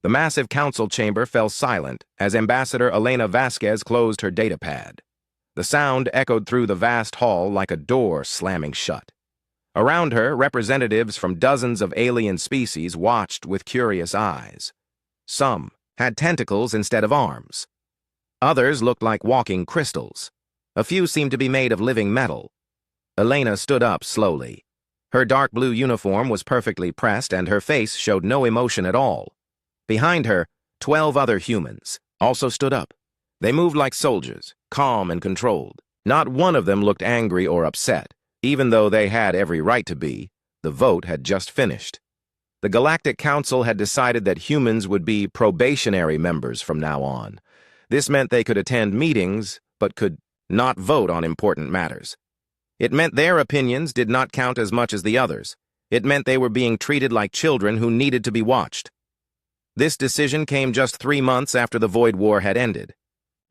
The massive council chamber fell silent as Ambassador Elena Vasquez closed her datapad. The sound echoed through the vast hall like a door slamming shut. Around her, representatives from dozens of alien species watched with curious eyes. Some had tentacles instead of arms. Others looked like walking crystals. A few seemed to be made of living metal. Elena stood up slowly. Her dark blue uniform was perfectly pressed and her face showed no emotion at all. Behind her, 12 other humans also stood up. They moved like soldiers, calm and controlled. Not one of them looked angry or upset, even though they had every right to be. The vote had just finished. The Galactic Council had decided that humans would be probationary members from now on. This meant they could attend meetings, but could not vote on important matters. It meant their opinions did not count as much as the others. It meant they were being treated like children who needed to be watched. This decision came just 3 months after the Void War had ended.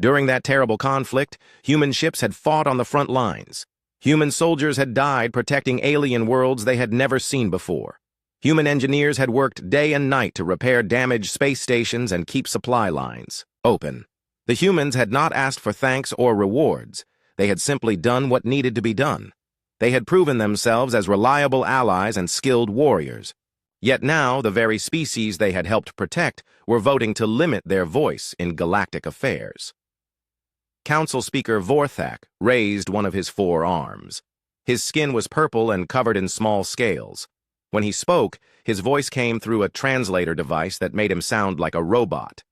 During that terrible conflict, human ships had fought on the front lines. Human soldiers had died protecting alien worlds they had never seen before. Human engineers had worked day and night to repair damaged space stations and keep supply lines open. The humans had not asked for thanks or rewards. They had simply done what needed to be done. They had proven themselves as reliable allies and skilled warriors. Yet now, the very species they had helped protect were voting to limit their voice in galactic affairs. Council Speaker Vorthak raised one of his 4 arms. His skin was purple and covered in small scales. When he spoke, his voice came through a translator device that made him sound like a robot.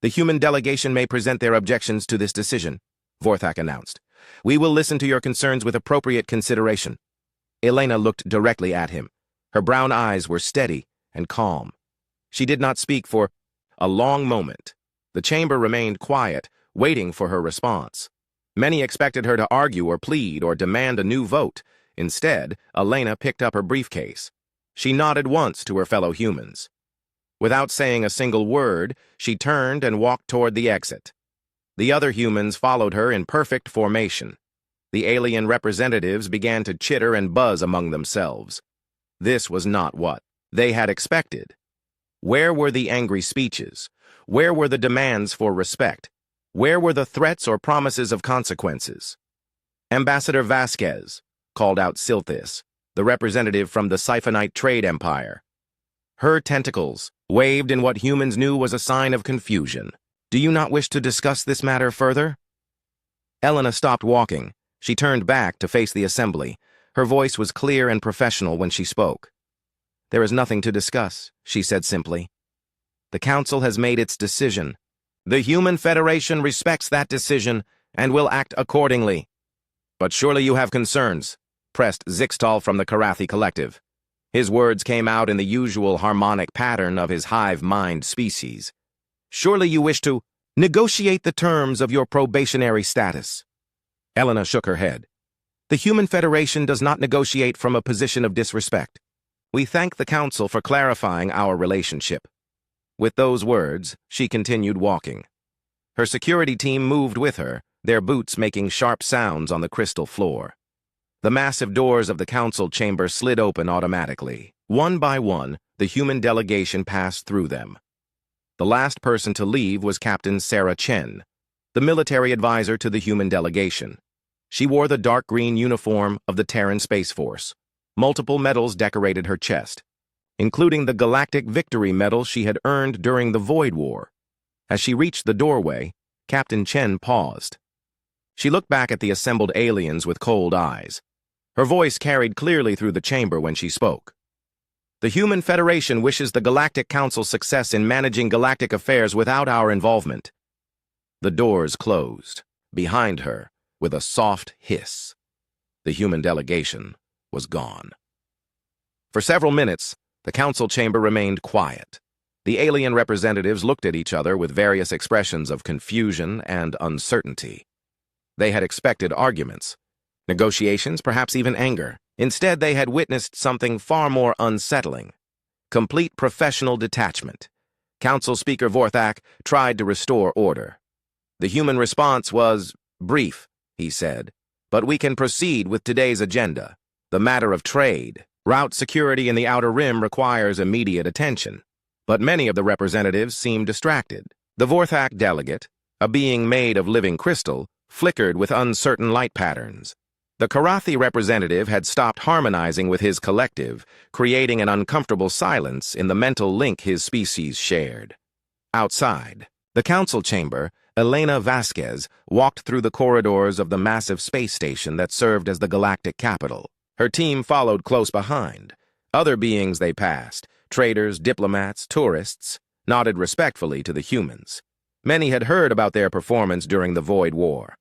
The human delegation may present their objections to this decision, Vorthak announced. We will listen to your concerns with appropriate consideration. Elena looked directly at him. Her brown eyes were steady and calm. She did not speak for a long moment. The chamber remained quiet, waiting for her response. Many expected her to argue or plead or demand a new vote. Instead, Elena picked up her briefcase. She nodded once to her fellow humans. Without saying a single word, she turned and walked toward the exit. The other humans followed her in perfect formation. The alien representatives began to chitter and buzz among themselves. This was not what they had expected. Where were the angry speeches? Where were the demands for respect? Where were the threats or promises of consequences? Ambassador Vasquez, called out Silthis, the representative from the Siphanite trade empire. Her tentacles waved in what humans knew was a sign of confusion. Do you not wish to discuss this matter further? Elena stopped walking. She turned back to face the assembly. Her voice was clear and professional when she spoke. There is nothing to discuss, she said simply. The Council has made its decision. The Human Federation respects that decision and will act accordingly. But surely you have concerns, pressed Zixtal from the Karathi Collective. His words came out in the usual harmonic pattern of his hive mind species. Surely you wish to negotiate the terms of your probationary status. Elena shook her head. The Human Federation does not negotiate from a position of disrespect. We thank the Council for clarifying our relationship. With those words, she continued walking. Her security team moved with her, their boots making sharp sounds on the crystal floor. The massive doors of the council chamber slid open automatically. One by one, the human delegation passed through them. The last person to leave was Captain Sarah Chen, the military advisor to the human delegation. She wore the dark green uniform of the Terran Space Force. Multiple medals decorated her chest, including the Galactic Victory Medal she had earned during the Void War. As she reached the doorway, Captain Chen paused. She looked back at the assembled aliens with cold eyes. Her voice carried clearly through the chamber when she spoke. The Human Federation wishes the Galactic Council success in managing galactic affairs without our involvement. The doors closed, behind her, with a soft hiss. The human delegation was gone. For several minutes, the council chamber remained quiet. The alien representatives looked at each other with various expressions of confusion and uncertainty. They had expected arguments, negotiations, perhaps even anger. Instead, they had witnessed something far more unsettling. Complete professional detachment. Council Speaker Vorthak tried to restore order. The human response was brief, he said, but we can proceed with today's agenda. The matter of trade. Route security in the Outer Rim requires immediate attention. But many of the representatives seemed distracted. The Vorthak delegate, a being made of living crystal, flickered with uncertain light patterns. The Karathi representative had stopped harmonizing with his collective, creating an uncomfortable silence in the mental link his species shared. Outside the council chamber, Elena Vasquez walked through the corridors of the massive space station that served as the galactic capital. Her team followed close behind. Other beings they passed, traders, diplomats, tourists, nodded respectfully to the humans. Many had heard about their performance during the Void War.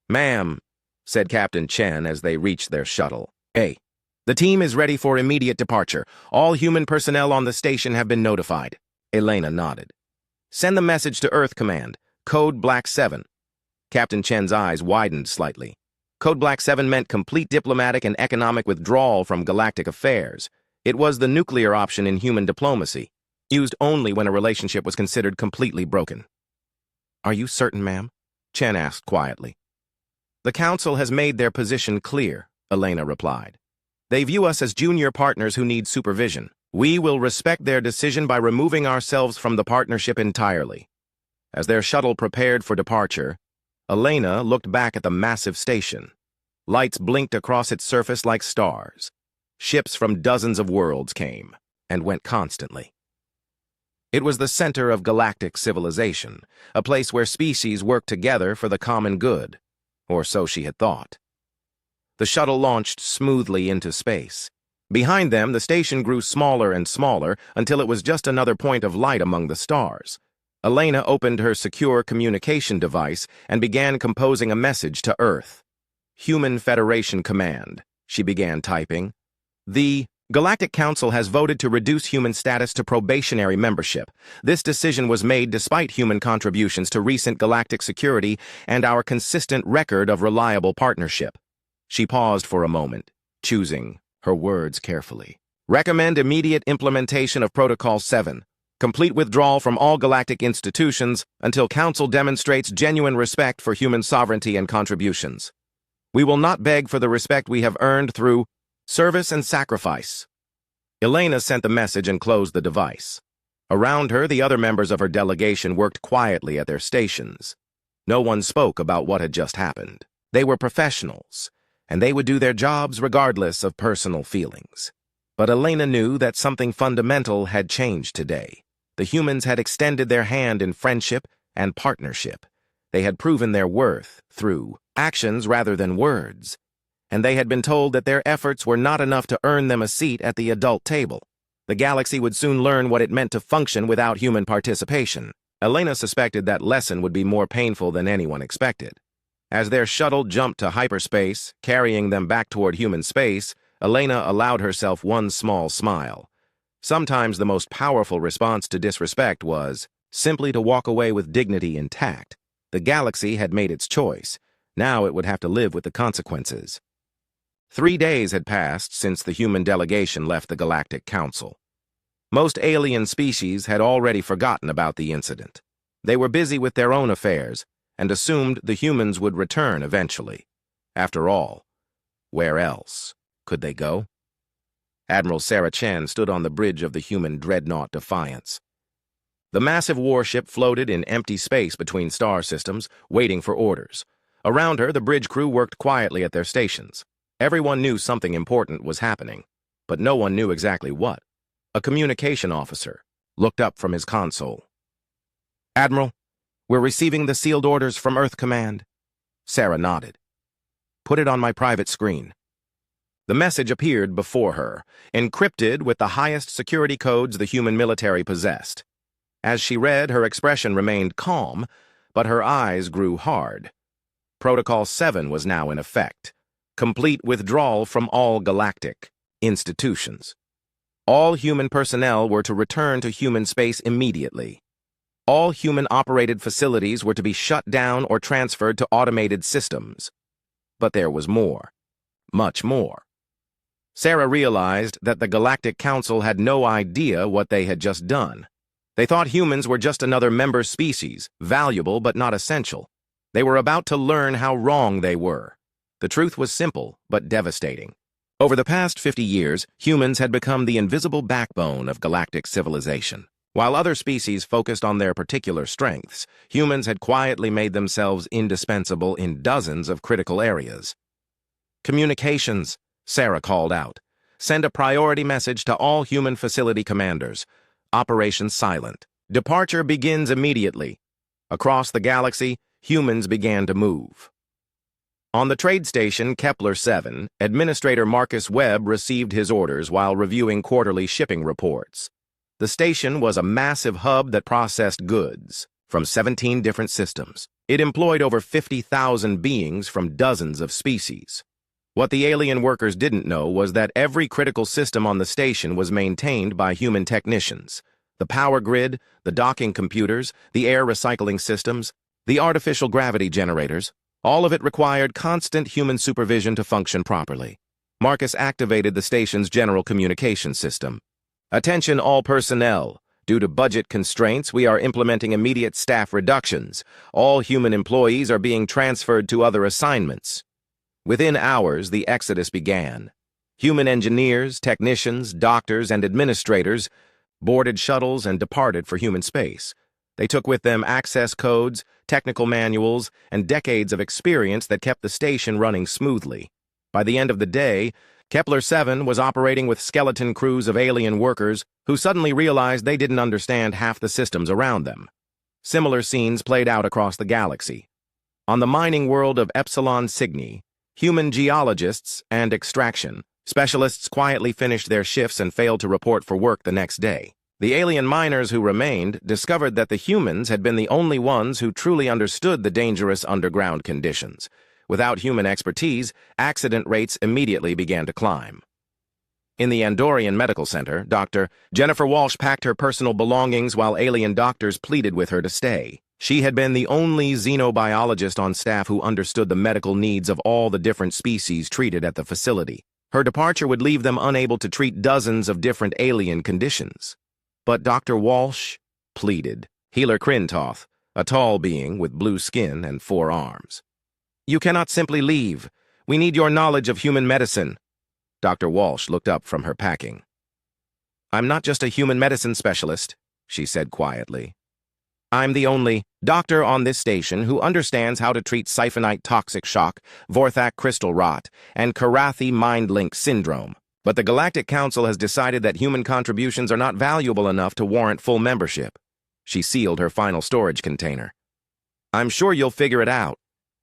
"Ma'am," said Captain Chen as they reached their shuttle. "Hey, the team is ready for immediate departure. All human personnel on the station have been notified." Elena nodded. "Send the message to Earth Command. Code Black 7. Captain Chen's eyes widened slightly. Code Black 7 meant complete diplomatic and economic withdrawal from galactic affairs. It was the nuclear option in human diplomacy, used only when a relationship was considered completely broken. "Are you certain, ma'am?" Chen asked quietly. "The Council has made their position clear," Elena replied. "They view us as junior partners who need supervision. We will respect their decision by removing ourselves from the partnership entirely." As their shuttle prepared for departure, Elena looked back at the massive station. Lights blinked across its surface like stars. Ships from dozens of worlds came and went constantly. It was the center of galactic civilization, a place where species worked together for the common good, or so she had thought. The shuttle launched smoothly into space. Behind them, the station grew smaller and smaller until it was just another point of light among the stars. Elena opened her secure communication device and began composing a message to Earth. "Human Federation Command," she began typing. "The Galactic Council has voted to reduce human status to probationary membership. This decision was made despite human contributions to recent galactic security and our consistent record of reliable partnership." She paused for a moment, choosing her words carefully. "Recommend immediate implementation of Protocol 7. Complete withdrawal from all galactic institutions until Council demonstrates genuine respect for human sovereignty and contributions. We will not beg for the respect we have earned through service and sacrifice." Elena sent the message and closed the device. Around her, the other members of her delegation worked quietly at their stations. No one spoke about what had just happened. They were professionals, and they would do their jobs regardless of personal feelings. But Elena knew that something fundamental had changed today. The humans had extended their hand in friendship and partnership. They had proven their worth through actions rather than words. And they had been told that their efforts were not enough to earn them a seat at the adult table. The galaxy would soon learn what it meant to function without human participation. Elena suspected that lesson would be more painful than anyone expected. As their shuttle jumped to hyperspace, carrying them back toward human space, Elena allowed herself one small smile. Sometimes the most powerful response to disrespect was simply to walk away with dignity intact. The galaxy had made its choice. Now it would have to live with the consequences. 3 days had passed since the human delegation left the Galactic Council. Most alien species had already forgotten about the incident. They were busy with their own affairs and assumed the humans would return eventually. After all, where else could they go? Admiral Sarah Chen stood on the bridge of the human dreadnought Defiance. The massive warship floated in empty space between star systems, waiting for orders. Around her, the bridge crew worked quietly at their stations. Everyone knew something important was happening, but no one knew exactly what. A communication officer looked up from his console. "Admiral, we're receiving the sealed orders from Earth Command." Sarah nodded. "Put it on my private screen." The message appeared before her, encrypted with the highest security codes the human military possessed. As she read, her expression remained calm, but her eyes grew hard. Protocol 7 was now in effect. Complete withdrawal from all galactic institutions. All human personnel were to return to human space immediately. All human-operated facilities were to be shut down or transferred to automated systems. But there was more. Much more. Sarah realized that the Galactic Council had no idea what they had just done. They thought humans were just another member species, valuable but not essential. They were about to learn how wrong they were. The truth was simple but devastating. Over the past 50 years, humans had become the invisible backbone of galactic civilization. While other species focused on their particular strengths, humans had quietly made themselves indispensable in dozens of critical areas. Communications, Sarah called out. Send a priority message to all human facility commanders. Operation Silent. Departure begins immediately. Across the galaxy, humans began to move. On the trade station Kepler-7, Administrator Marcus Webb received his orders while reviewing quarterly shipping reports. The station was a massive hub that processed goods from 17 different systems. It employed over 50,000 beings from dozens of species. What the alien workers didn't know was that every critical system on the station was maintained by human technicians. The power grid, the docking computers, the air recycling systems, the artificial gravity generators, all of it required constant human supervision to function properly. Marcus activated the station's general communication system. Attention all personnel. Due to budget constraints, we are implementing immediate staff reductions. All human employees are being transferred to other assignments. Within hours, the exodus began. Human engineers, technicians, doctors, and administrators boarded shuttles and departed for human space. They took with them access codes, technical manuals, and decades of experience that kept the station running smoothly. By the end of the day, Kepler-7 was operating with skeleton crews of alien workers who suddenly realized they didn't understand half the systems around them. Similar scenes played out across the galaxy. On the mining world of Epsilon Cygni, human geologists and extraction specialists quietly finished their shifts and failed to report for work the next day. The alien miners who remained discovered that the humans had been the only ones who truly understood the dangerous underground conditions. Without human expertise, accident rates immediately began to climb. In the Andorian Medical Center, Dr. Jennifer Walsh packed her personal belongings while alien doctors pleaded with her to stay. She had been the only xenobiologist on staff who understood the medical needs of all the different species treated at the facility. Her departure would leave them unable to treat dozens of different alien conditions. But Dr. Walsh pleaded. Healer Krintoth, a tall being with blue skin and 4 arms. You cannot simply leave. We need your knowledge of human medicine. Dr. Walsh looked up from her packing. I'm not just a human medicine specialist, she said quietly. I'm the only doctor on this station who understands how to treat siphonite toxic shock, Vorthak crystal rot, and Karathi mind link syndrome. But the Galactic Council has decided that human contributions are not valuable enough to warrant full membership. She sealed her final storage container. I'm sure you'll figure it out.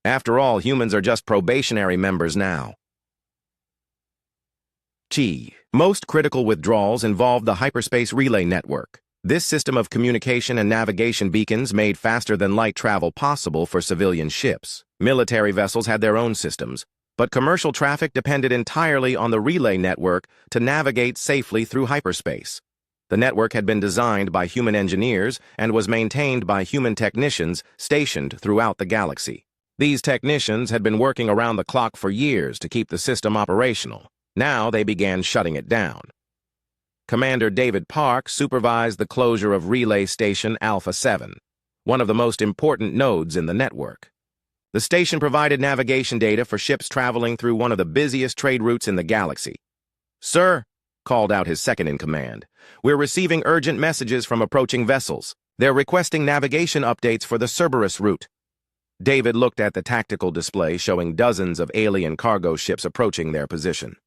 After all, humans are just probationary members now. Most critical withdrawals involve the hyperspace relay network. This system of communication and navigation beacons made faster-than-light travel possible for civilian ships. Military vessels had their own systems, but commercial traffic depended entirely on the relay network to navigate safely through hyperspace. The network had been designed by human engineers and was maintained by human technicians stationed throughout the galaxy. These technicians had been working around the clock for years to keep the system operational. Now they began shutting it down. Commander David Park supervised the closure of Relay Station Alpha 7, one of the most important nodes in the network. The station provided navigation data for ships traveling through one of the busiest trade routes in the galaxy. Sir, called out his second-in-command, we're receiving urgent messages from approaching vessels. They're requesting navigation updates for the Cerberus route. David looked at the tactical display showing dozens of alien cargo ships approaching their position.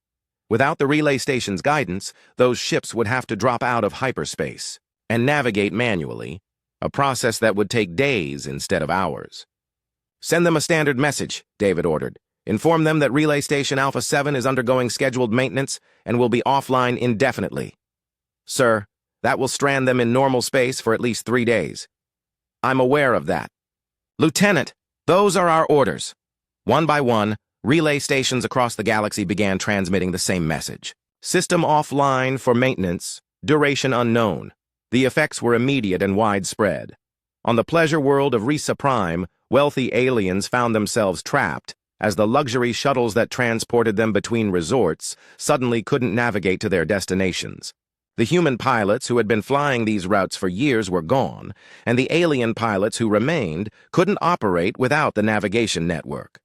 Without the relay station's guidance, those ships would have to drop out of hyperspace and navigate manually, a process that would take days instead of hours. Send them a standard message, David ordered. Inform them that Relay Station Alpha 7 is undergoing scheduled maintenance and will be offline indefinitely. Sir, that will strand them in normal space for at least 3 days. I'm aware of that. Lieutenant, those are our orders. One by one, relay stations across the galaxy began transmitting the same message. System offline for maintenance, duration unknown. The effects were immediate and widespread. On the pleasure world of Risa Prime, wealthy aliens found themselves trapped as the luxury shuttles that transported them between resorts suddenly couldn't navigate to their destinations. The human pilots who had been flying these routes for years were gone, and the alien pilots who remained couldn't operate without the navigation network.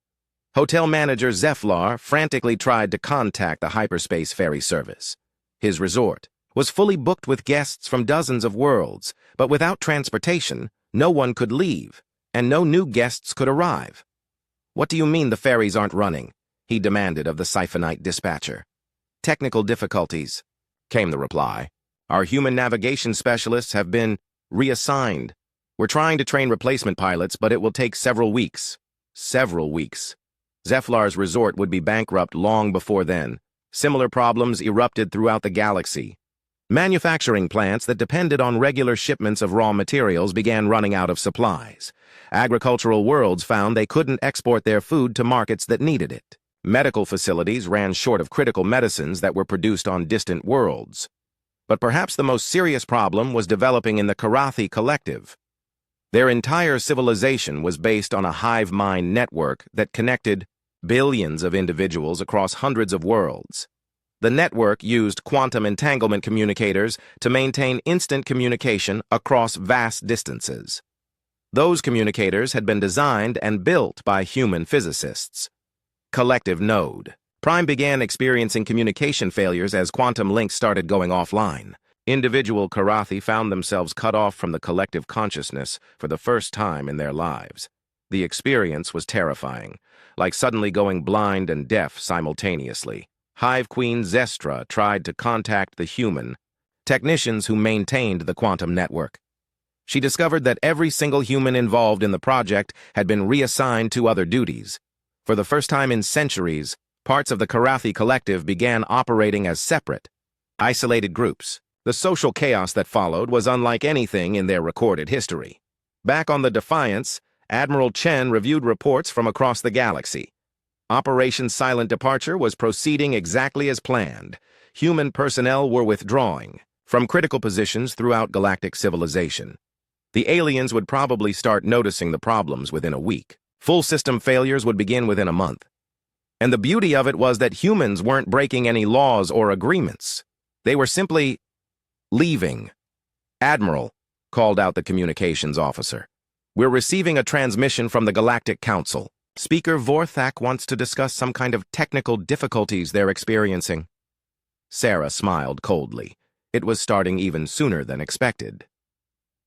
Hotel manager Zeflar frantically tried to contact the hyperspace ferry service. His resort, was fully booked with guests from dozens of worlds, but without transportation, no one could leave, and no new guests could arrive. "What do you mean the ferries aren't running?" he demanded of the Siphonite dispatcher. "Technical difficulties," came the reply. "Our human navigation specialists have been reassigned. We're trying to train replacement pilots, but it will take several weeks." Several weeks. Zeflar's resort would be bankrupt long before then. Similar problems erupted throughout the galaxy. Manufacturing plants that depended on regular shipments of raw materials began running out of supplies. Agricultural worlds found they couldn't export their food to markets that needed it. Medical facilities ran short of critical medicines that were produced on distant worlds. But perhaps the most serious problem was developing in the Karathi Collective. Their entire civilization was based on a hive mind network that connected billions of individuals across hundreds of worlds. The network used quantum entanglement communicators to maintain instant communication across vast distances. Those communicators had been designed and built by human physicists. Collective Node. Prime began experiencing communication failures as quantum links started going offline. Individual Karathi found themselves cut off from the collective consciousness for the first time in their lives. The experience was terrifying, like suddenly going blind and deaf simultaneously. Hive Queen Zestra tried to contact the human technicians who maintained the quantum network. She discovered that every single human involved in the project had been reassigned to other duties. For the first time in centuries, parts of the Karathi Collective began operating as separate, isolated groups. The social chaos that followed was unlike anything in their recorded history. Back on the Defiance, Admiral Chen reviewed reports from across the galaxy. Operation Silent Departure was proceeding exactly as planned. Human personnel were withdrawing from critical positions throughout galactic civilization. The aliens would probably start noticing the problems within a week. Full system failures would begin within a month. And the beauty of it was that humans weren't breaking any laws or agreements. They were simply leaving. "Admiral," called out the communications officer, "we're receiving a transmission from the Galactic Council. Speaker Vorthak wants to discuss some kind of technical difficulties they're experiencing." Sarah smiled coldly. It was starting even sooner than expected.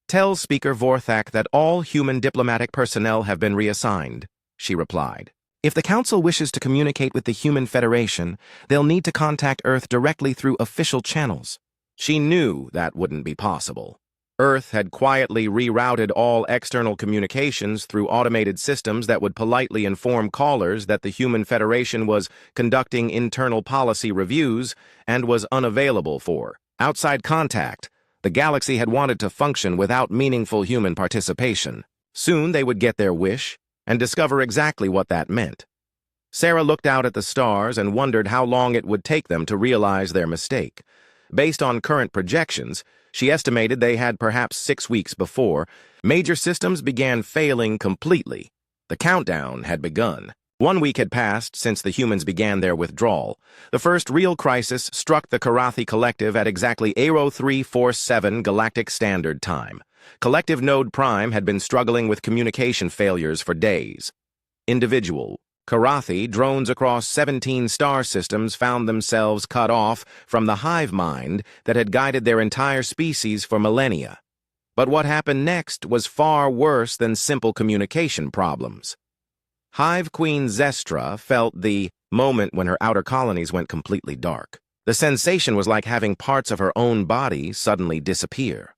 "Tell Speaker Vorthak that all human diplomatic personnel have been reassigned," she replied. "If the Council wishes to communicate with the Human Federation, they'll need to contact Earth directly through official channels." She knew that wouldn't be possible. Earth had quietly rerouted all external communications through automated systems that would politely inform callers that the Human Federation was conducting internal policy reviews and was unavailable for outside contact. The galaxy had wanted to function without meaningful human participation. Soon they would get their wish and discover exactly what that meant. Sarah looked out at the stars and wondered how long it would take them to realize their mistake. Based on current projections, she estimated they had perhaps 6 weeks before major systems began failing completely. The countdown had begun. 1 week had passed since the humans began their withdrawal. The first real crisis struck the Karathi Collective at exactly 0347 Galactic Standard Time. Collective Node Prime had been struggling with communication failures for days. Individual Karathi drones across 17 star systems found themselves cut off from the hive mind that had guided their entire species for millennia. But what happened next was far worse than simple communication problems. Hive Queen Zestra felt the moment when her outer colonies went completely dark. The sensation was like having parts of her own body suddenly disappear.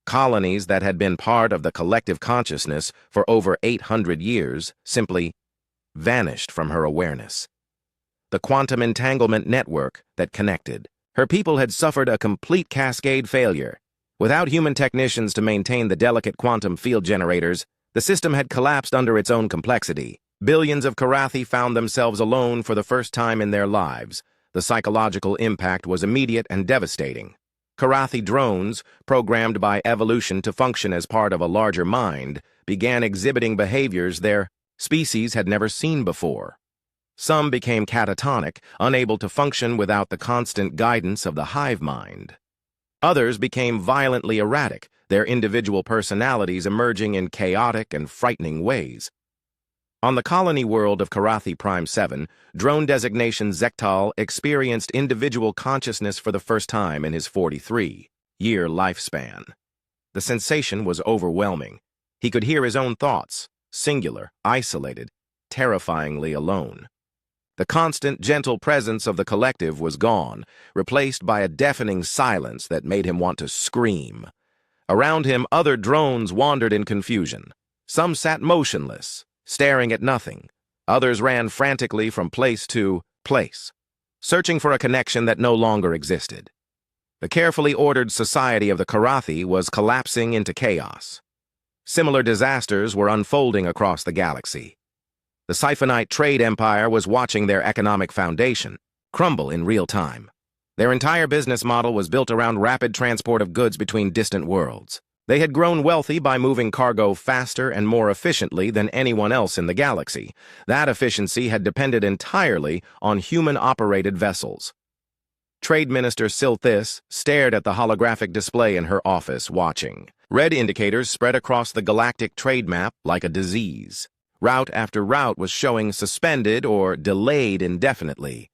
Colonies that had been part of the collective consciousness for over 800 years simply vanished from her awareness. The quantum entanglement network that connected. Her people had suffered a complete cascade failure. Without human technicians to maintain the delicate quantum field generators, the system had collapsed under its own complexity. Billions of Karathi found themselves alone for the first time in their lives. The psychological impact was immediate and devastating. Karathi drones, programmed by evolution to function as part of a larger mind, began exhibiting behaviors their species had never seen before. Some became catatonic, unable to function without the constant guidance of the hive mind. Others became violently erratic, their individual personalities emerging in chaotic and frightening ways. On the colony world of Karathi Prime 7, drone designation Zektal experienced individual consciousness for the first time in his 43-year lifespan. The sensation was overwhelming. He could hear his own thoughts, singular, isolated, terrifyingly alone. The constant, gentle presence of the collective was gone, replaced by a deafening silence that made him want to scream. Around him, other drones wandered in confusion. Some sat motionless, staring at nothing. Others ran frantically from place to place, searching for a connection that no longer existed. The carefully ordered society of the Karathi was collapsing into chaos. Similar disasters were unfolding across the galaxy. The Siphanite trade empire was watching their economic foundation crumble in real time. Their entire business model was built around rapid transport of goods between distant worlds. They had grown wealthy by moving cargo faster and more efficiently than anyone else in the galaxy. That efficiency had depended entirely on human-operated vessels. Trade Minister Silthis stared at the holographic display in her office, watching. Red indicators spread across the galactic trade map like a disease. Route after route was showing suspended or delayed indefinitely.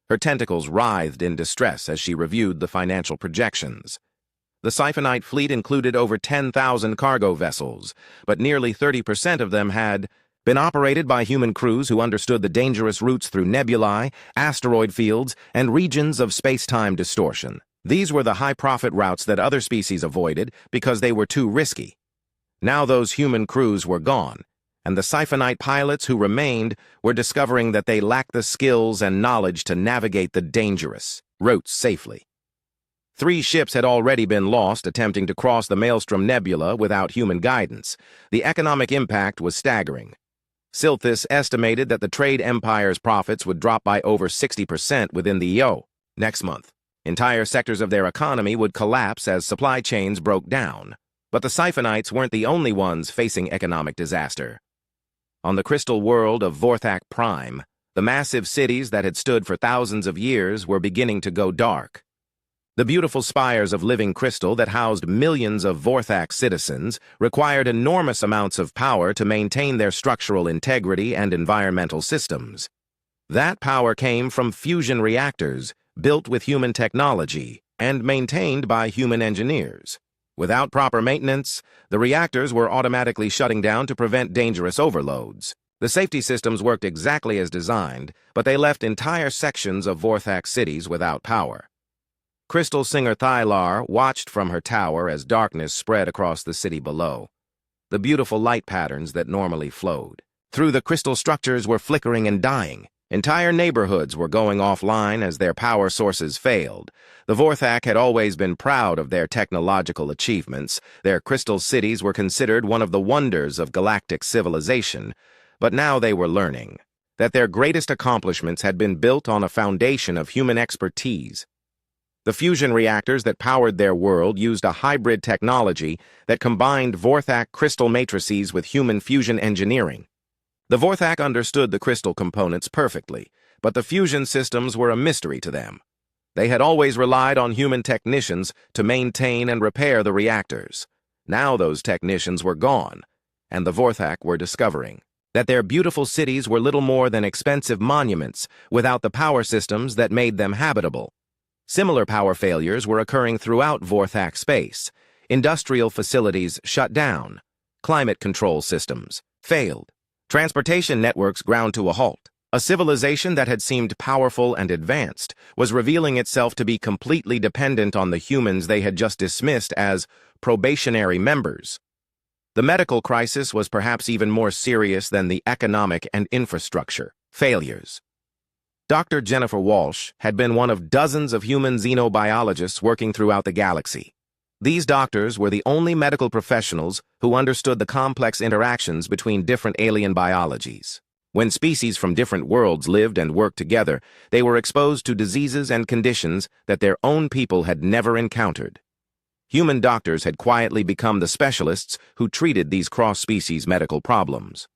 Her tentacles writhed in distress as she reviewed the financial projections. The Siphanite fleet included over 10,000 cargo vessels, but nearly 30% of them had been operated by human crews who understood the dangerous routes through nebulae, asteroid fields, and regions of space-time distortion. These were the high-profit routes that other species avoided because they were too risky. Now those human crews were gone, and the Siphanite pilots who remained were discovering that they lacked the skills and knowledge to navigate the dangerous routes safely. 3 ships had already been lost attempting to cross the Maelstrom Nebula without human guidance. The economic impact was staggering. Silthis estimated that the trade empire's profits would drop by over 60% within the EO next month. Entire sectors of their economy would collapse as supply chains broke down. But the Siphonites weren't the only ones facing economic disaster. On the crystal world of Vorthak Prime, the massive cities that had stood for thousands of years were beginning to go dark. The beautiful spires of living crystal that housed millions of Vorthak citizens required enormous amounts of power to maintain their structural integrity and environmental systems. That power came from fusion reactors, built with human technology and maintained by human engineers. Without proper maintenance, the reactors were automatically shutting down to prevent dangerous overloads. The safety systems worked exactly as designed, but they left entire sections of Vorthak cities without power. Crystal Singer Thylar watched from her tower as darkness spread across the city below. The beautiful light patterns that normally flowed through the crystal structures were flickering and dying. Entire neighborhoods were going offline as their power sources failed. The Vorthak had always been proud of their technological achievements. Their crystal cities were considered one of the wonders of galactic civilization, but now they were learning that their greatest accomplishments had been built on a foundation of human expertise. The fusion reactors that powered their world used a hybrid technology that combined Vorthak crystal matrices with human fusion engineering. The Vorthak understood the crystal components perfectly, but the fusion systems were a mystery to them. They had always relied on human technicians to maintain and repair the reactors. Now those technicians were gone, and the Vorthak were discovering that their beautiful cities were little more than expensive monuments without the power systems that made them habitable. Similar power failures were occurring throughout Vorthak space. Industrial facilities shut down. Climate control systems failed. Transportation networks ground to a halt. A civilization that had seemed powerful and advanced was revealing itself to be completely dependent on the humans they had just dismissed as probationary members. The medical crisis was perhaps even more serious than the economic and infrastructure failures. Dr. Jennifer Walsh had been one of dozens of human xenobiologists working throughout the galaxy. These doctors were the only medical professionals who understood the complex interactions between different alien biologies. When species from different worlds lived and worked together, they were exposed to diseases and conditions that their own people had never encountered. Human doctors had quietly become the specialists who treated these cross-species medical problems.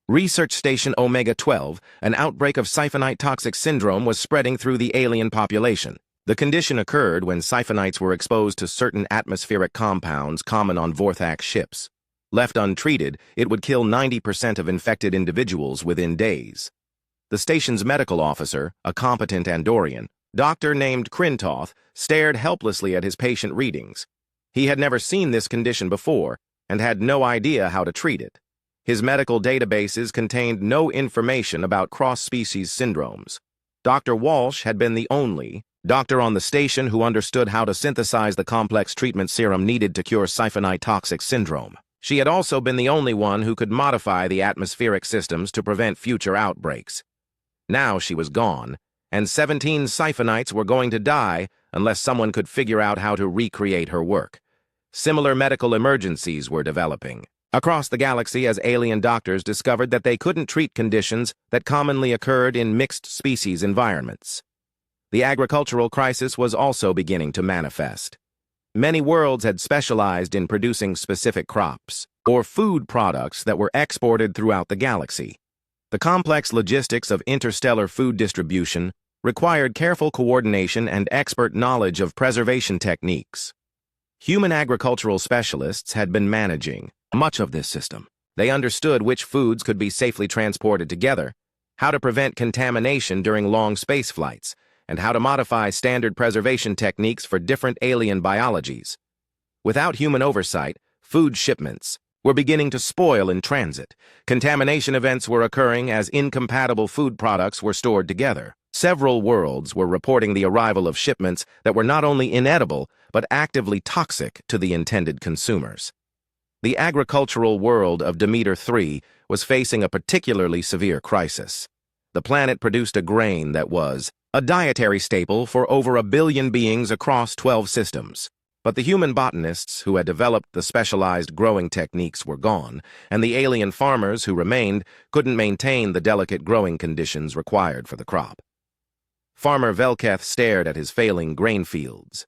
Research Station Omega-12, an outbreak of Siphonite toxic syndrome was spreading through the alien population. The condition occurred when Siphonites were exposed to certain atmospheric compounds common on Vorthak ships. Left untreated, it would kill 90% of infected individuals within days. The station's medical officer, a competent Andorian, doctor named Krintoth, stared helplessly at his patient readings. He had never seen this condition before and had no idea how to treat it. His medical databases contained no information about cross-species syndromes. Dr. Walsh had been the only doctor on the station who understood how to synthesize the complex treatment serum needed to cure siphonite toxic syndrome. She had also been the only one who could modify the atmospheric systems to prevent future outbreaks. Now she was gone, and 17 siphonites were going to die unless someone could figure out how to recreate her work. Similar medical emergencies were developing across the galaxy as alien doctors discovered that they couldn't treat conditions that commonly occurred in mixed-species environments. The agricultural crisis was also beginning to manifest. Many worlds had specialized in producing specific crops or food products that were exported throughout the galaxy. The complex logistics of interstellar food distribution required careful coordination and expert knowledge of preservation techniques. Human agricultural specialists had been managing much of this system. They understood which foods could be safely transported together, how to prevent contamination during long space flights, and how to modify standard preservation techniques for different alien biologies. Without human oversight, food shipments were beginning to spoil in transit. Contamination events were occurring as incompatible food products were stored together. Several worlds were reporting the arrival of shipments that were not only inedible, but actively toxic to the intended consumers. The agricultural world of Demeter 3 was facing a particularly severe crisis. The planet produced a grain that was a dietary staple for over 1 billion beings across 12 systems. But the human botanists who had developed the specialized growing techniques were gone, and the alien farmers who remained couldn't maintain the delicate growing conditions required for the crop. Farmer Velketh stared at his failing grain fields.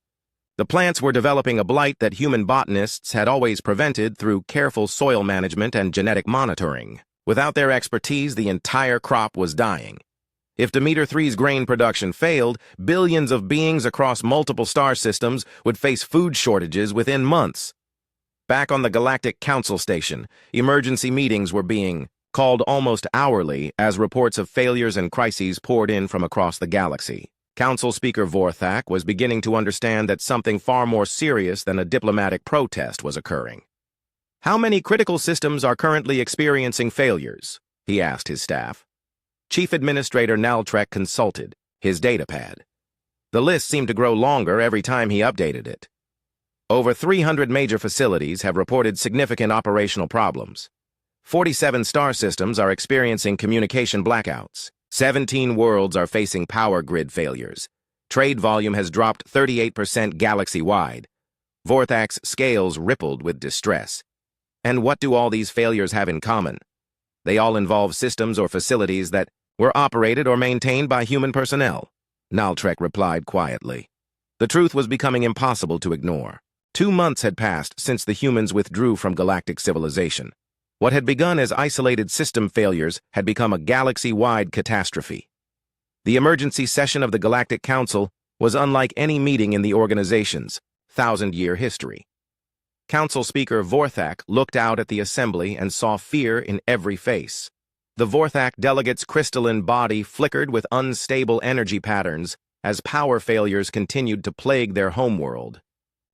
The plants were developing a blight that human botanists had always prevented through careful soil management and genetic monitoring. Without their expertise, the entire crop was dying. If Demeter 3's grain production failed, billions of beings across multiple star systems would face food shortages within months. Back on the Galactic Council Station, emergency meetings were being called almost hourly as reports of failures and crises poured in from across the galaxy. Council Speaker Vorthak was beginning to understand that something far more serious than a diplomatic protest was occurring. "How many critical systems are currently experiencing failures?" he asked his staff. Chief Administrator Naltrek consulted his datapad. The list seemed to grow longer every time he updated it. Over 300 major facilities have reported significant operational problems. 47 star systems are experiencing communication blackouts. 17 worlds are facing power grid failures. Trade volume has dropped 38% galaxy-wide. Vorthak's scales rippled with distress. And what do all these failures have in common? They all involve systems or facilities that were operated or maintained by human personnel, Naltrek replied quietly. The truth was becoming impossible to ignore. 2 months had passed since the humans withdrew from galactic civilization. What had begun as isolated system failures had become a galaxy-wide catastrophe. The emergency session of the Galactic Council was unlike any meeting in the organization's 1,000-year history. Council Speaker Vorthak looked out at the assembly and saw fear in every face. The Vorthak delegate's crystalline body flickered with unstable energy patterns as power failures continued to plague their homeworld.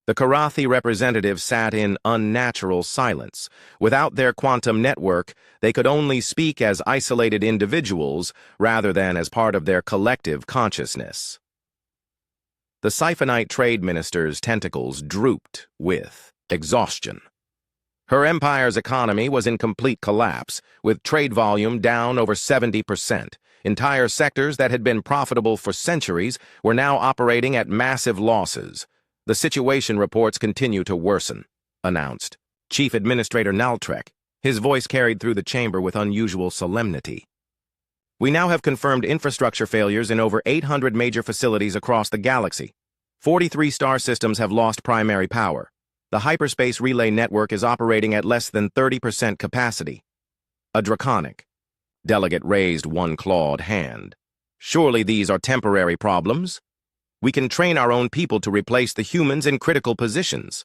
The Karathi representatives sat in unnatural silence. Without their quantum network, they could only speak as isolated individuals rather than as part of their collective consciousness. The Siphonite trade minister's tentacles drooped with exhaustion. Her empire's economy was in complete collapse, with trade volume down over 70%. Entire sectors that had been profitable for centuries were now operating at massive losses. "The situation reports continue to worsen," announced Chief Administrator Naltrek. His voice carried through the chamber with unusual solemnity. "We now have confirmed infrastructure failures in over 800 major facilities across the galaxy. 43 star systems have lost primary power. The hyperspace relay network is operating at less than 30% capacity." A draconic delegate raised one clawed hand. "Surely these are temporary problems? We can train our own people to replace the humans in critical positions."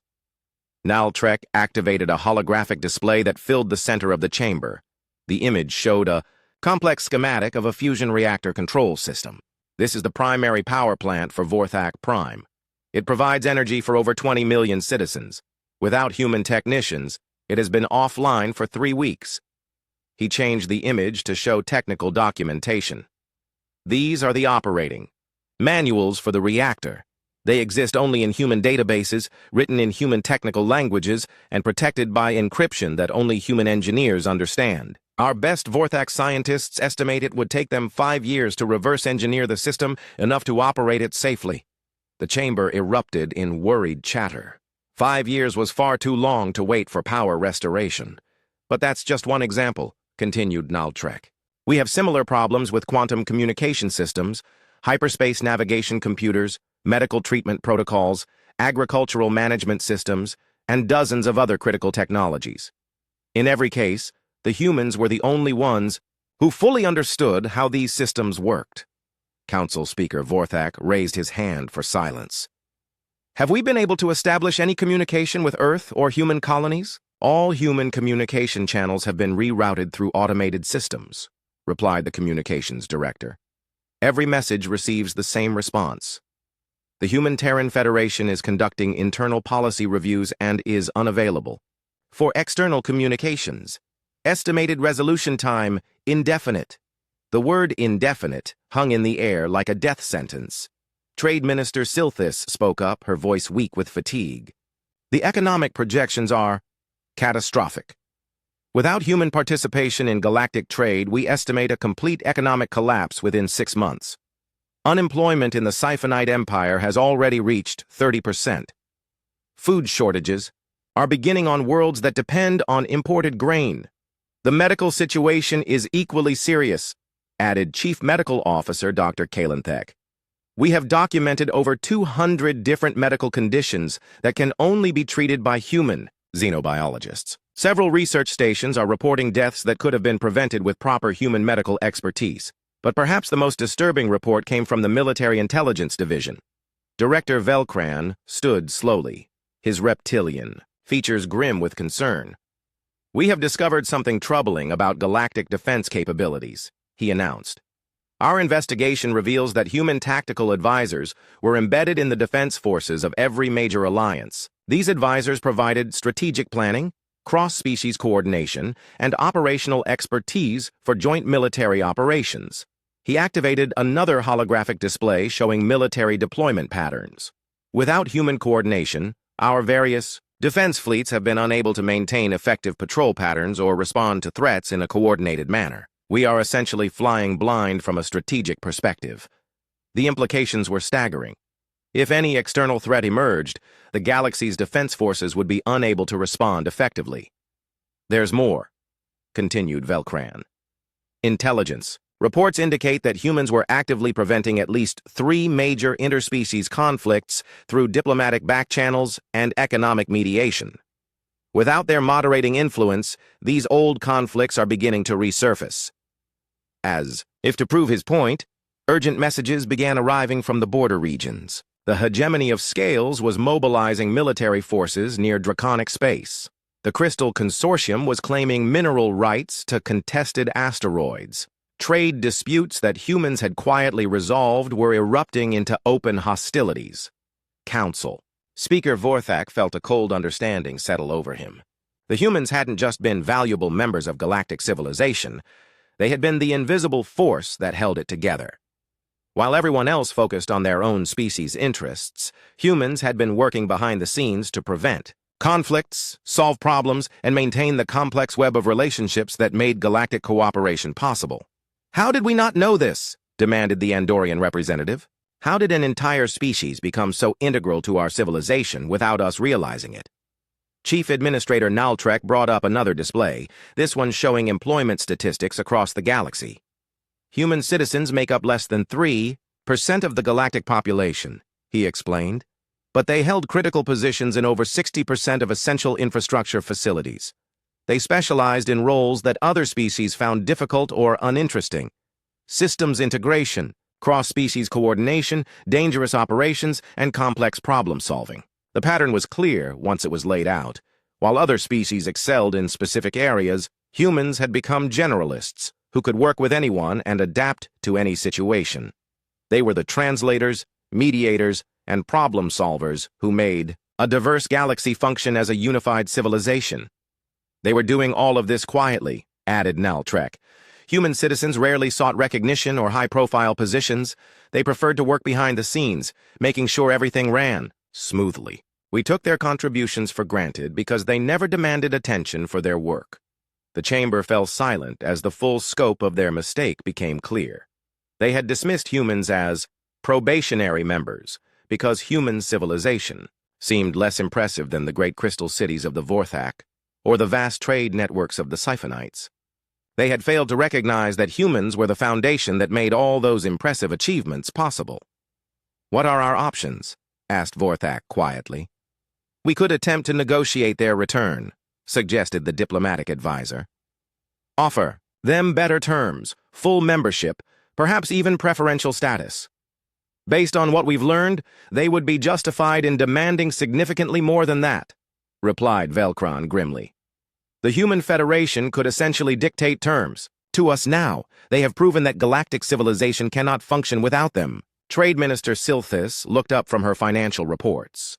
Naltrek activated a holographic display that filled the center of the chamber. The image showed a complex schematic of a fusion reactor control system. This is the primary power plant for Vorthak Prime. It provides energy for over 20 million citizens. Without human technicians, it has been offline for 3 weeks. He changed the image to show technical documentation. These are the operating manuals for the reactor. They exist only in human databases, written in human technical languages, and protected by encryption that only human engineers understand. Our best Vorthak scientists estimate it would take them 5 years to reverse engineer the system enough to operate it safely. The chamber erupted in worried chatter. 5 years was far too long to wait for power restoration. But that's just one example, continued Naltrek. We have similar problems with quantum communication systems, hyperspace navigation computers, medical treatment protocols, agricultural management systems, and dozens of other critical technologies. In every case, the humans were the only ones who fully understood how these systems worked. Council Speaker Vorthak raised his hand for silence. Have we been able to establish any communication with Earth or human colonies? All human communication channels have been rerouted through automated systems, replied the communications director. Every message receives the same response. The Human Terran Federation is conducting internal policy reviews and is unavailable. For external communications, estimated resolution time, indefinite. The word indefinite hung in the air like a death sentence. Trade Minister Silthis spoke up, her voice weak with fatigue. The economic projections are catastrophic. Without human participation in galactic trade, we estimate a complete economic collapse within 6 months. Unemployment in the Siphonoid Empire has already reached 30%. Food shortages are beginning on worlds that depend on imported grain. The medical situation is equally serious, added Chief Medical Officer Dr. Kalenthek. We have documented over 200 different medical conditions that can only be treated by human xenobiologists. Several research stations are reporting deaths that could have been prevented with proper human medical expertise. But perhaps the most disturbing report came from the Military Intelligence Division. Director Velcran stood slowly, his reptilian features grim with concern. We have discovered something troubling about galactic defense capabilities, he announced. Our investigation reveals that human tactical advisors were embedded in the defense forces of every major alliance. These advisors provided strategic planning, cross-species coordination, and operational expertise for joint military operations. He activated another holographic display showing military deployment patterns. Without human coordination, our various defense fleets have been unable to maintain effective patrol patterns or respond to threats in a coordinated manner. We are essentially flying blind from a strategic perspective. The implications were staggering. If any external threat emerged, the galaxy's defense forces would be unable to respond effectively. There's more, continued Velcran. Intelligence. Reports indicate that humans were actively preventing at least 3 major interspecies conflicts through diplomatic backchannels and economic mediation. Without their moderating influence, these old conflicts are beginning to resurface. As if to prove his point, urgent messages began arriving from the border regions. The hegemony of Scales was mobilizing military forces near Draconic space. The Crystal Consortium was claiming mineral rights to contested asteroids. Trade disputes that humans had quietly resolved were erupting into open hostilities. Council. Speaker Vorthak felt a cold understanding settle over him. The humans hadn't just been valuable members of galactic civilization, they had been the invisible force that held it together. While everyone else focused on their own species' interests, humans had been working behind the scenes to prevent conflicts, solve problems, and maintain the complex web of relationships that made galactic cooperation possible. How did we not know this? Demanded the Andorian representative. How did an entire species become so integral to our civilization without us realizing it? Chief Administrator Naltrek brought up another display, this one showing employment statistics across the galaxy. Human citizens make up less than 3% of the galactic population, he explained, but they held critical positions in over 60% of essential infrastructure facilities. They specialized in roles that other species found difficult or uninteresting. Systems integration, cross-species coordination, dangerous operations, and complex problem-solving. The pattern was clear once it was laid out. While other species excelled in specific areas, humans had become generalists who could work with anyone and adapt to any situation. They were the translators, mediators, and problem solvers who made a diverse galaxy function as a unified civilization. They were doing all of this quietly, added Naltrek. Human citizens rarely sought recognition or high-profile positions. They preferred to work behind the scenes, making sure everything ran smoothly. We took their contributions for granted because they never demanded attention for their work. The chamber fell silent as the full scope of their mistake became clear. They had dismissed humans as probationary members because human civilization seemed less impressive than the great crystal cities of the Vorthak or the vast trade networks of the Siphonites. They had failed to recognize that humans were the foundation that made all those impressive achievements possible. "What are our options?" asked Vorthak quietly. "We could attempt to negotiate their return," suggested the diplomatic advisor. "Offer them better terms, full membership, perhaps even preferential status. Based on what we've learned, they would be justified in demanding significantly more than that," replied Velkron grimly. "The Human Federation could essentially dictate terms. To us now, they have proven that galactic civilization cannot function without them." Trade Minister Silthis looked up from her financial reports.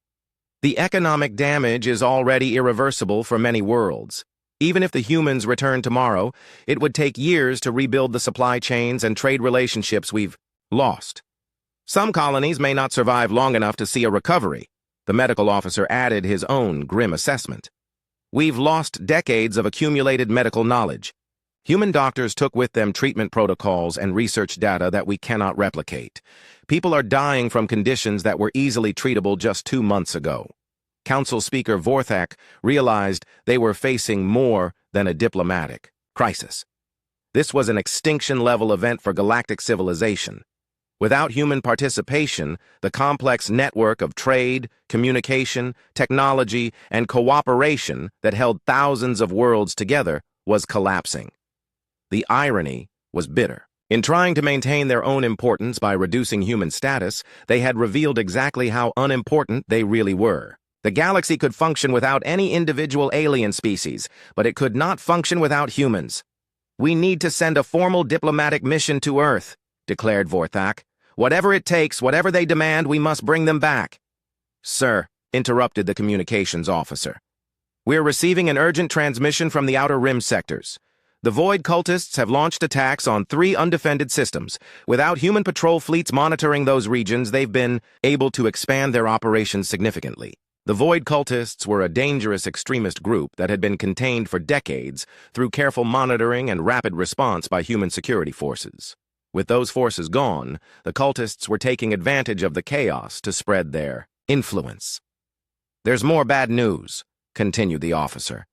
"The economic damage is already irreversible for many worlds. Even if the humans return tomorrow, it would take years to rebuild the supply chains and trade relationships we've lost. Some colonies may not survive long enough to see a recovery." The medical officer added his own grim assessment. "We've lost decades of accumulated medical knowledge. Human doctors took with them treatment protocols and research data that we cannot replicate. People are dying from conditions that were easily treatable just 2 months ago." Council Speaker Vorthak realized they were facing more than a diplomatic crisis. This was an extinction-level event for galactic civilization. Without human participation, the complex network of trade, communication, technology, and cooperation that held thousands of worlds together was collapsing. The irony was bitter. In trying to maintain their own importance by reducing human status, they had revealed exactly how unimportant they really were. The galaxy could function without any individual alien species, but it could not function without humans. "We need to send a formal diplomatic mission to Earth," declared Vorthak. "Whatever it takes, whatever they demand, we must bring them back." "Sir," interrupted the communications officer, "we're receiving an urgent transmission from the Outer Rim sectors. The Void cultists have launched attacks on 3 undefended systems. Without human patrol fleets monitoring those regions, they've been able to expand their operations significantly." The Void cultists were a dangerous extremist group that had been contained for decades through careful monitoring and rapid response by human security forces. With those forces gone, the cultists were taking advantage of the chaos to spread their influence. "There's more bad news," continued the officer.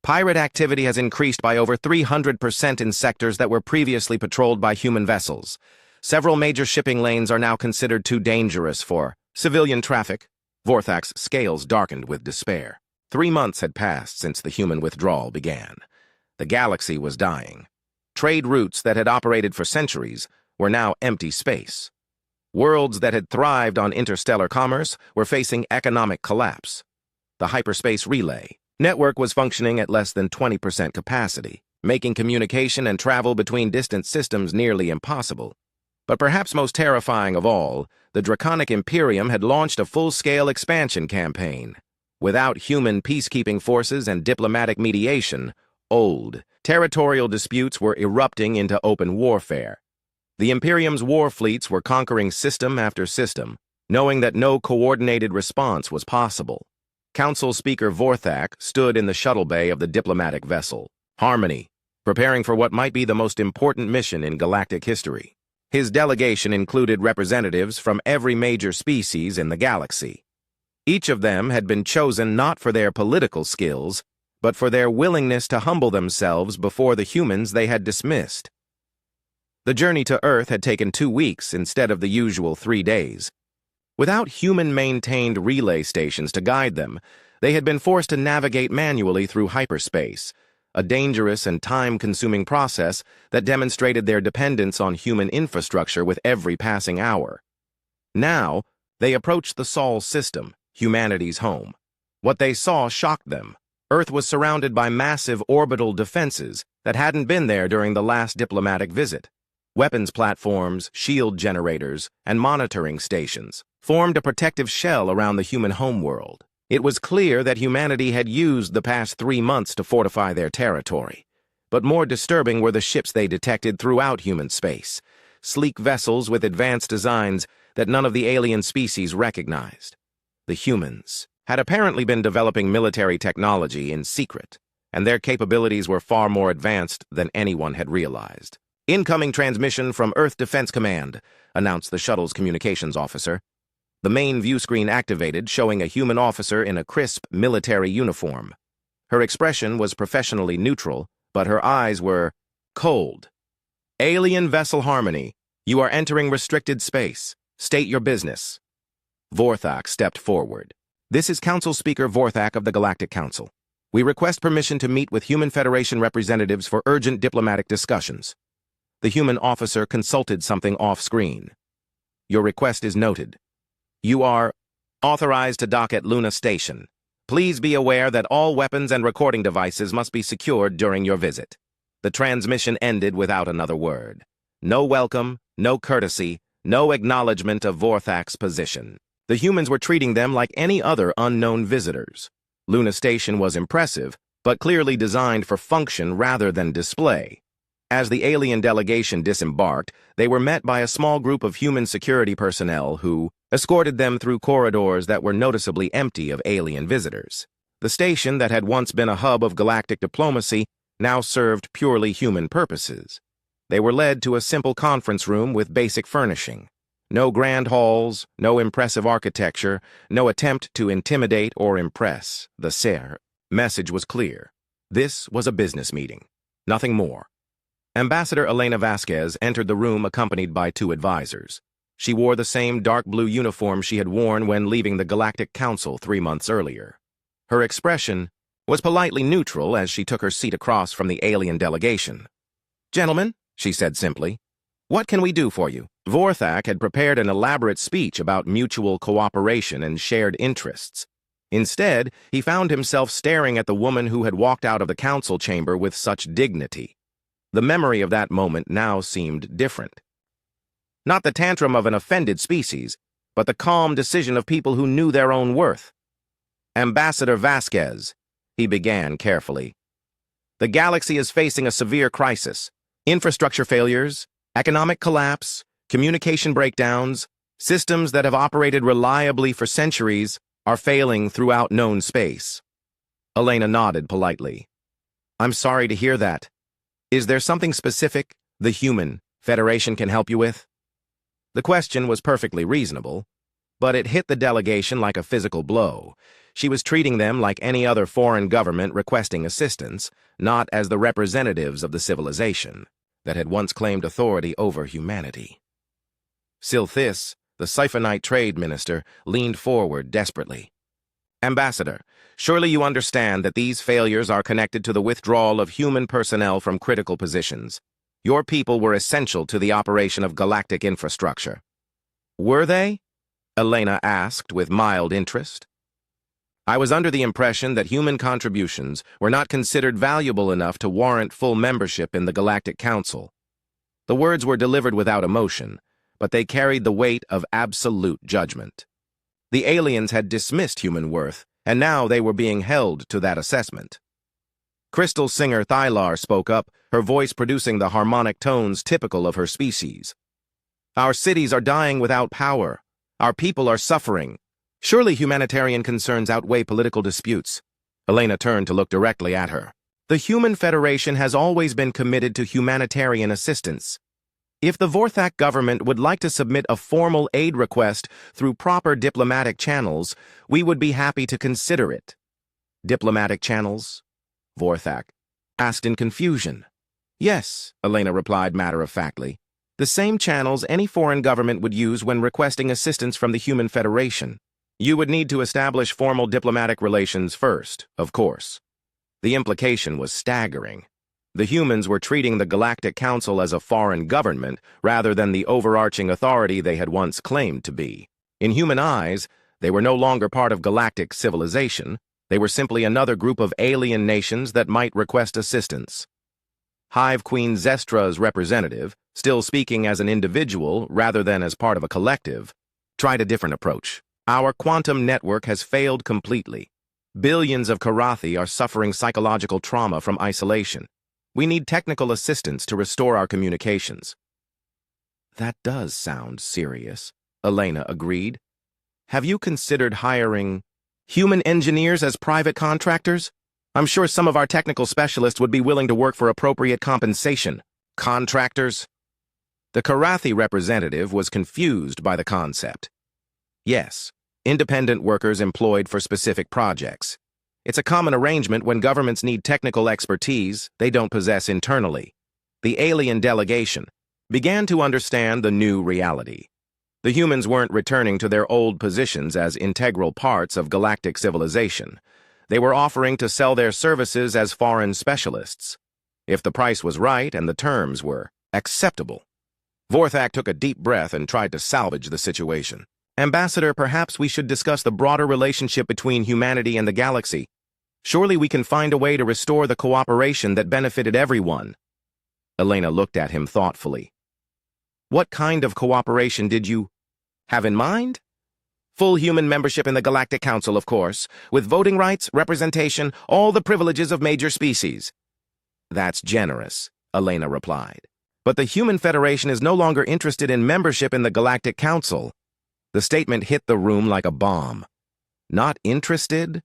"Pirate activity has increased by over 300% in sectors that were previously patrolled by human vessels. Several major shipping lanes are now considered too dangerous for civilian traffic." Vorthak's scales darkened with despair. 3 months had passed since the human withdrawal began. The galaxy was dying. Trade routes that had operated for centuries were now empty space. Worlds that had thrived on interstellar commerce were facing economic collapse. The hyperspace relay network was functioning at less than 20% capacity, making communication and travel between distant systems nearly impossible. But perhaps most terrifying of all, the Draconic Imperium had launched a full-scale expansion campaign. Without human peacekeeping forces and diplomatic mediation, old, territorial disputes were erupting into open warfare. The Imperium's war fleets were conquering system after system, knowing that no coordinated response was possible. Council Speaker Vorthak stood in the shuttle bay of the diplomatic vessel, Harmony, preparing for what might be the most important mission in galactic history. His delegation included representatives from every major species in the galaxy. Each of them had been chosen not for their political skills, but for their willingness to humble themselves before the humans they had dismissed. The journey to Earth had taken 2 weeks instead of the usual 3 days. Without human-maintained relay stations to guide them, they had been forced to navigate manually through hyperspace, a dangerous and time-consuming process that demonstrated their dependence on human infrastructure with every passing hour. Now, they approached the Sol system, humanity's home. What they saw shocked them. Earth was surrounded by massive orbital defenses that hadn't been there during the last diplomatic visit. Weapons platforms, shield generators, and monitoring stations formed a protective shell around the human homeworld. It was clear that humanity had used the past 3 months to fortify their territory. But more disturbing were the ships they detected throughout human space, sleek vessels with advanced designs that none of the alien species recognized. The humans had apparently been developing military technology in secret, and their capabilities were far more advanced than anyone had realized. "Incoming transmission from Earth Defense Command," announced the shuttle's communications officer. The main view screen activated, showing a human officer in a crisp military uniform. Her expression was professionally neutral, but her eyes were cold. "Alien Vessel Harmony, you are entering restricted space. State your business." Vorthak stepped forward. "This is Council Speaker Vorthak of the Galactic Council. We request permission to meet with Human Federation representatives for urgent diplomatic discussions." The human officer consulted something off-screen. "Your request is noted. You are authorized to dock at Luna Station. Please be aware that all weapons and recording devices must be secured during your visit." The transmission ended without another word. No welcome, no courtesy, no acknowledgement of Vorthak's position. The humans were treating them like any other unknown visitors. Luna Station was impressive, but clearly designed for function rather than display. As the alien delegation disembarked, they were met by a small group of human security personnel who escorted them through corridors that were noticeably empty of alien visitors. The station that had once been a hub of galactic diplomacy now served purely human purposes. They were led to a simple conference room with basic furnishing. No grand halls, no impressive architecture, no attempt to intimidate or impress. The message was clear. This was a business meeting. Nothing more. Ambassador Elena Vasquez entered the room accompanied by 2 advisors. She wore the same dark blue uniform she had worn when leaving the Galactic Council 3 months earlier. Her expression was politely neutral as she took her seat across from the alien delegation. "Gentlemen," she said simply, "what can we do for you?" Vorthak had prepared an elaborate speech about mutual cooperation and shared interests. Instead, he found himself staring at the woman who had walked out of the council chamber with such dignity. The memory of that moment now seemed different. Not the tantrum of an offended species, but the calm decision of people who knew their own worth. "Ambassador Vasquez," he began carefully, "the galaxy is facing a severe crisis. Infrastructure failures, economic collapse, communication breakdowns, systems that have operated reliably for centuries are failing throughout known space." Elena nodded politely. "I'm sorry to hear that. Is there something specific the Human Federation can help you with?" The question was perfectly reasonable, but it hit the delegation like a physical blow. She was treating them like any other foreign government requesting assistance, not as the representatives of the civilization that had once claimed authority over humanity. Silthis, the Siphanite trade minister, leaned forward desperately. "Ambassador, surely you understand that these failures are connected to the withdrawal of human personnel from critical positions. Your people were essential to the operation of galactic infrastructure." "Were they?" Elena asked with mild interest. "I was under the impression that human contributions were not considered valuable enough to warrant full membership in the Galactic Council." The words were delivered without emotion, but they carried the weight of absolute judgment. The aliens had dismissed human worth, and now they were being held to that assessment. Crystal singer Thylar spoke up, her voice producing the harmonic tones typical of her species. "Our cities are dying without power. Our people are suffering. Surely humanitarian concerns outweigh political disputes." Elena turned to look directly at her. "The Human Federation has always been committed to humanitarian assistance. If the Vorthak government would like to submit a formal aid request through proper diplomatic channels, we would be happy to consider it." "Diplomatic channels?" Vorthak asked in confusion. "Yes," Elena replied matter-of-factly. "The same channels any foreign government would use when requesting assistance from the Human Federation. You would need to establish formal diplomatic relations first, of course." The implication was staggering. The humans were treating the Galactic Council as a foreign government rather than the overarching authority they had once claimed to be. In human eyes, They were no longer part of galactic civilization. They were simply another group of alien nations that might request assistance. Hive Queen Zestra's representative, still speaking as an individual rather than as part of a collective, tried a different approach. Our quantum network has failed completely. Billions of Karathi are suffering psychological trauma from isolation. We need technical assistance to restore our communications. That does sound serious, Elena agreed. Have you considered hiring human engineers as private contractors? I'm sure some of our technical specialists would be willing to work for appropriate compensation. Contractors? The Karathi representative was confused by the concept. Yes, independent workers employed for specific projects. It's a common arrangement when governments need technical expertise they don't possess internally. The alien delegation began to understand the new reality. The humans weren't returning to their old positions as integral parts of galactic civilization. They were offering to sell their services as foreign specialists, if the price was right and the terms were acceptable. Vorthak took a deep breath and tried to salvage the situation. Ambassador, perhaps we should discuss the broader relationship between humanity and the galaxy. Surely we can find a way to restore the cooperation that benefited everyone. Elena looked at him thoughtfully. What kind of cooperation did you have in mind? Full human membership in the Galactic Council, of course, with voting rights, representation, all the privileges of major species. That's generous, Elena replied. But the Human Federation is no longer interested in membership in the Galactic Council. The statement hit the room like a bomb. Not interested?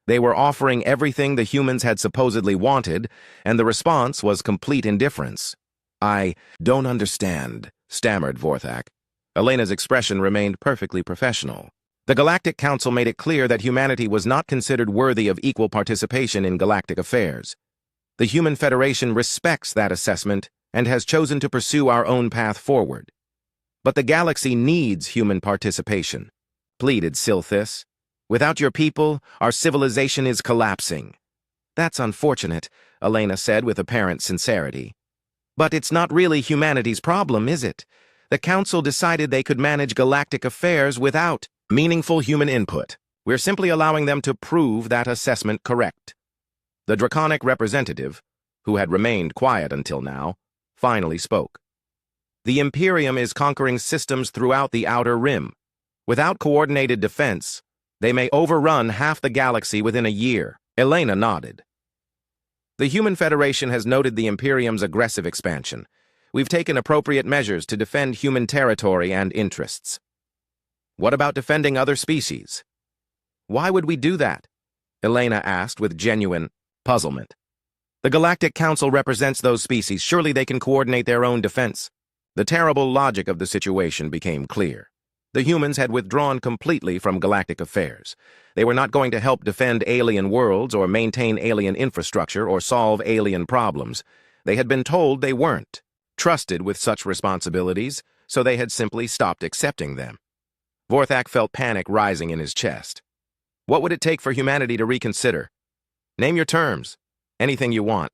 They were offering everything the humans had supposedly wanted, and the response was complete indifference. I don't understand, stammered Vorthak. Elena's expression remained perfectly professional. The Galactic Council made it clear that humanity was not considered worthy of equal participation in galactic affairs. The Human Federation respects that assessment and has chosen to pursue our own path forward. But the galaxy needs human participation, pleaded Silthis. Without your people, our civilization is collapsing. That's unfortunate, Elena said with apparent sincerity. But it's not really humanity's problem, is it? The Council decided they could manage galactic affairs without meaningful human input. We're simply allowing them to prove that assessment correct. The draconic representative, who had remained quiet until now, finally spoke. The Imperium is conquering systems throughout the Outer Rim. Without coordinated defense, they may overrun half the galaxy within a year. Elena nodded. The Human Federation has noted the Imperium's aggressive expansion. We've taken appropriate measures to defend human territory and interests. What about defending other species? Why would we do that? Elena asked with genuine puzzlement. The Galactic Council represents those species. Surely they can coordinate their own defense. The terrible logic of the situation became clear. The humans had withdrawn completely from galactic affairs. They were not going to help defend alien worlds or maintain alien infrastructure or solve alien problems. They had been told they weren't trusted with such responsibilities, so they had simply stopped accepting them. Vorthak felt panic rising in his chest. What would it take for humanity to reconsider? Name your terms. Anything you want.